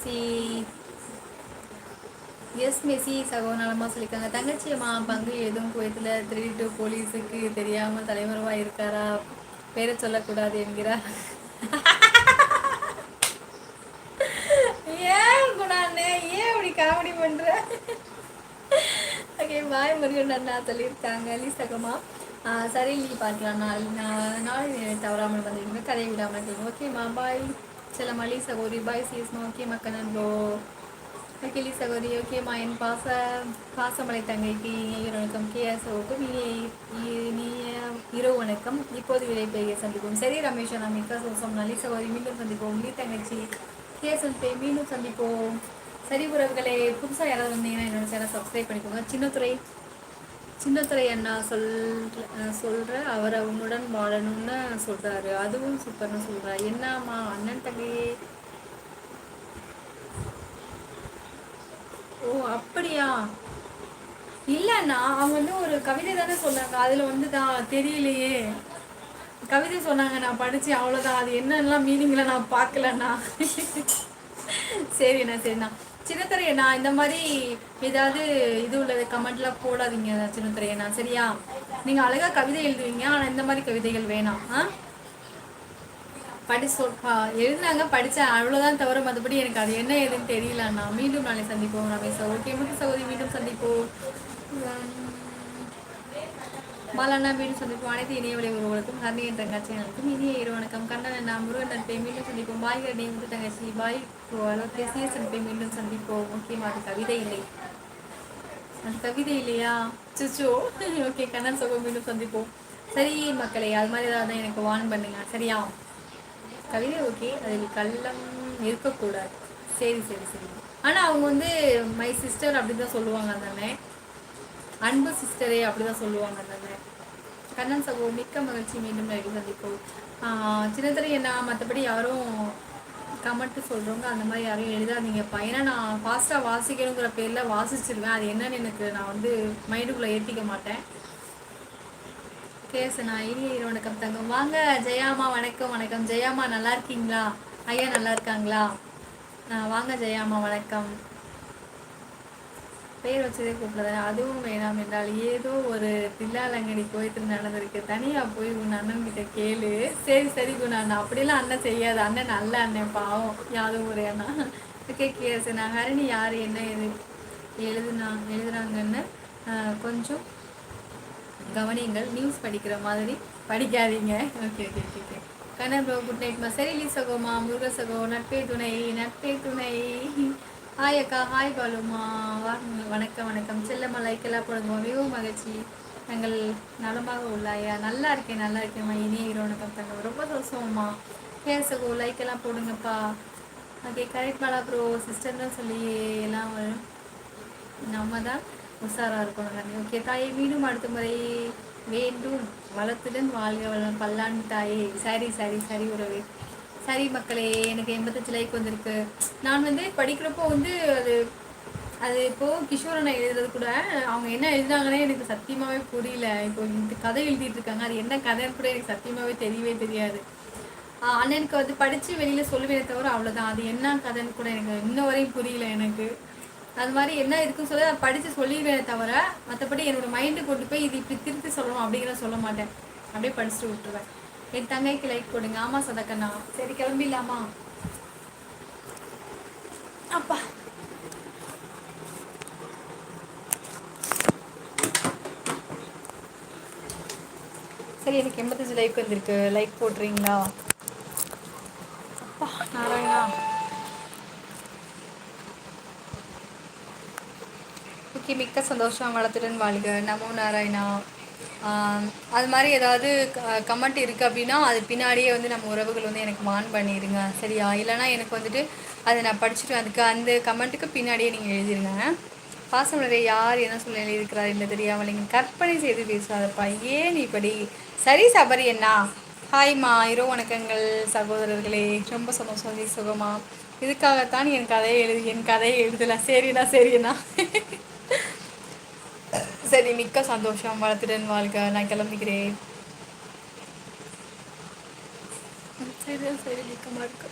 Messi. S Messi சகோ நலமா சொல்லியிருக்காங்க. தங்கச்சி அம்மா பங்கு எதுவும் குவைத்தில் திருடிட்டு போலீஸுக்கு தெரியாமல் தலைமறைவாக இருக்காரா, பேரை சொல்லக்கூடாது என்கிறார். ஏன் குணாண்ணே, ஏன் இப்படி காமெடி பண்ற? ஓகே, பாய் முருகன் அண்ணா சொல்லியிருக்காங்க. லீசகமா சரி, நீ பார்க்கலாம். நாளை தவறாமல் வந்துருக்கீங்க, கதையை விடாமல் இருக்கீங்க. ஓகேம்மா, பாய் செல்லம்மா. லீ சகோதரி பாய். சிஎஸ்மா. ஓகே மக்கள் ப்ரோ. ஓகே லீ சகோதரி. ஓகேம்மா. என் பாசமலை தங்கைக்கு இனிய வணக்கம். கேஎஸ்ஓக்கும் இனிய இரவு வணக்கம். இப்போது விடைபெறுகிற சந்திப்போம். சரி ரமேஷ், நான் மிக்க சோசம். நல்லி சகோதரி மீண்டும் சந்திப்போம். லீ தங்கச்சி கேஎஸ்எல்பே மீண்டும் சந்திப்போம். சரி உறவுகளே, புதுசாக யாராவது வந்தீங்கன்னா என்னோட சேனல் சப்ஸ்கிரைப் பண்ணிக்கோங்க. சின்னத்துறை அண்ணா சொல்ற அவரை உன்னுடன் வாழணும்னு சொல்றாரு. அதுவும் சூப்பர்னு சொல்றா. என்னம்மா அண்ணன் தங்கையே? ஓ அப்படியா? இல்லைண்ணா, அவங்க வந்து ஒரு கவிதை தானே சொன்னாங்க. அதில் வந்து தான் தெரியலையே. கவிதை சொன்னாங்க, நான் படித்தேன், அவ்வளோதான். அது என்னெல்லாம் மீனிங்கில் நான் பார்க்கலண்ணா. சரிண்ணா சரிண்ணா. சின்னத்துறையண்ணா, இந்த மாதிரி ஏதாவது இது உள்ளது கமெண்ட்லாம் போடாதீங்க சின்னத்துறையண்ணா, சரியா? நீங்கள் அழகாக கவிதை எழுதுவீங்க, ஆனால் இந்த மாதிரி கவிதைகள் வேணாம். எழுதுனாங்க, படித்தேன், அவ்வளோதான். தவிர மற்றபடி எனக்கு அது என்ன ஏதுன்னு தெரியலண்ணா. மீண்டும் நாளை சந்திப்போம் ரமேஷ். ஓகே முத்து சகோதரி, மீண்டும் சந்திப்போம். பாலண்ணா மீண்டும் சந்திப்போம். அனைத்து இணைய விலை உறவுகளுக்கும் ஹர்னி என் தங்கச்சிகளுக்கும் இனிய இரு வணக்கம். கண்ணன் அண்ணா முருகன் நட்பை மீண்டும் சந்திப்போம். பாய் கண்ணி முத்து தங்கச்சி பாய். சிஎஸ் நட்பை மீண்டும் சந்திப்போம். முக்கியமாக அது கவிதை இல்லை, அது கவிதை இல்லையா? சுச்சோ. ஓகே கண்ணன் சகோ மீண்டும் சந்திப்போம். சரி மக்களே, அது மாதிரி ஏதாவது எனக்கு வார்ன் பண்ணுங்க, சரியா? கவிதை ஓகே, அதில் கள்ளம் இருக்கக்கூடாது. சரி சரி சரி. ஆனால் அவங்க வந்து மை சிஸ்டர் அப்படி தான் சொல்லுவாங்க தானே, அன்பு சிஸ்டரே அப்படி தான் சொல்லுவாங்க தானே. கண்ணன் சகோ மிக்க மகிழ்ச்சி. மீண்டும் சந்திப்போம். சின்னத்திரை என்ன, மற்றபடி யாரும் கமெண்ட் சொல்கிறவங்க அந்த மாதிரி யாரும் எழுதாதீங்கப்பா. ஏன்னா நான் ஃபாஸ்ட்டாக வாசிக்கணுங்கிற பேரில் வாசிச்சிருவேன். அது என்னன்னு எனக்கு நான் வந்து மைண்டுக்குள்ளே ஏற்றிக்க மாட்டேன். கேசனா இனிய இரு வணக்கம் தங்கம். வாங்க ஜெயாமா. வணக்கம் வணக்கம் ஜெயாமா, நல்லா இருக்கீங்களா? ஐயா நல்லா இருக்காங்களா? வாங்க ஜெயாமா, வணக்கம். பேர் வச்சதே கூப்பிடுறேன். அதுவும் வேணாம் என்றால் ஏதோ ஒரு தில்லாலங்கடி கோயத்து நடந்திருக்கு. தனியாக போய் உன் அண்ணன் கிட்ட கேளு. சரி சரி குணா அண்ணா, அப்படிலாம் அண்ணன் செய்யாது. அண்ணன் நல்ல அண்ணன், பாவம். யாரும் ஒரு அண்ணா. ஓகே கேசனா. ஹரணி யார் என்ன எழுதுனாங்கன்னு கொஞ்சம் கவனிங்கள். நியூஸ் படிக்கிற மாதிரி படிக்காதீங்க. Okay okay okay okay. Kannan bro good நைட்மா. சரி லீ சகோமா, முருக சகோ, நட்பே துணை நட்பே துணை. ஹாய் அக்கா, ஹாய் பாலுமா, வணக்கம் வணக்கம். செல்லம்மா லைக்கெல்லாம் போடுங்க, மிகவும் மகிழ்ச்சி. நாங்கள் நலமாக உள்ளாயா? நல்லா இருக்கேன் நல்லா இருக்கேம்மா. இனிய இரு வணக்கம் தங்க, ரொம்ப சந்தோஷம்மா. ஏன் சகோ லைக்கெல்லாம் போடுங்கப்பா. Okay correct Bala bro. சிஸ்டர்னு சொல்லி எல்லாம் நம்ம தான் உஷாராக இருக்கணும். ஓகே தாயே, மீண்டும் அடுத்த முறை வேண்டும் வளத்துடன் வாழ்க வளம் பல்லாண்டு தாயே. சரி சரி சரி உறவே. சரி மக்களே, எனக்கு 85 லைக் வந்திருக்கு. நான் வந்து படிக்கிறப்போ வந்து அது இப்போது கிஷோரனை எழுதுறது கூட அவங்க என்ன எழுதுனாங்கன்னே எனக்கு சத்தியமாகவே புரியல. இப்போ இந்த கதை எழுதிட்டு இருக்காங்க, அது என்ன கதைன்னு கூட எனக்கு சத்தியமாகவே தெரியவே தெரியாது. அண்ணனுக்கு வந்து படித்து வெளியில் சொல்லுவேனே தவிர அவ்வளோதான். அது என்ன கதைன்னு கூட எனக்கு இன்ன வரையும் புரியல எனக்கு. அது மாதிரி என்ன இருக்குன்னு சொல்லி நான் படித்து சொல்லிடுவேனே தவிர மற்றபடி என்னோட மைண்டு கொண்டு போய் இது இப்படி திருப்பி சொல்லணும் அப்படிங்கிற சொல்ல மாட்டேன். அப்படியே படிச்சுட்டு விட்டுருவேன். என் தங்கைக்கு லைக் போடுங்க. ஆமாம் சதக்கண்ணா. சரி கிளம்பிடலாமா? அப்பா சரி, எனக்கு 85 லைக் வந்திருக்கு. லைக் போடுறீங்களா? அப்பா நாராயணா. ஓகே மிக்க சந்தோஷம். வளத்துடன் வாழ்க. நமோ நாராயணா. அது மாதிரி ஏதாவது கமெண்ட் இருக்குது அப்படின்னா அது பின்னாடியே வந்து நம்ம உறவுகள் வந்து எனக்கு மான் பண்ணிடுங்க, சரியா? இல்லைனா எனக்கு வந்துட்டு அதை நான் படிச்சுட்டு அதுக்கு அந்த கமெண்ட்டுக்கு பின்னாடியே நீங்கள் எழுதிருங்க. பாசமலரை யார் என்ன சொல்ல எழுதியிருக்கிறார் என்று தெரியாமல் நீங்கள் கற்பனை செய்து பேசாதப்பா. ஏன் இப்படி? சரி சபரி அண்ணா. ஹாய்மா, இரவு வணக்கங்கள் சகோதரர்களே. ரொம்ப சந்தோஷம் சுகமா. இதுக்காகத்தான் என் கதையை எழுதலாம். சரிண்ணா சரிண்ணா. சரி மிக்க சந்தோஷம். வளத்துடன் வாழ்க. நான் கிளம்பிக்கிறேன். சரி சரி மிக்கமாக இருக்கு.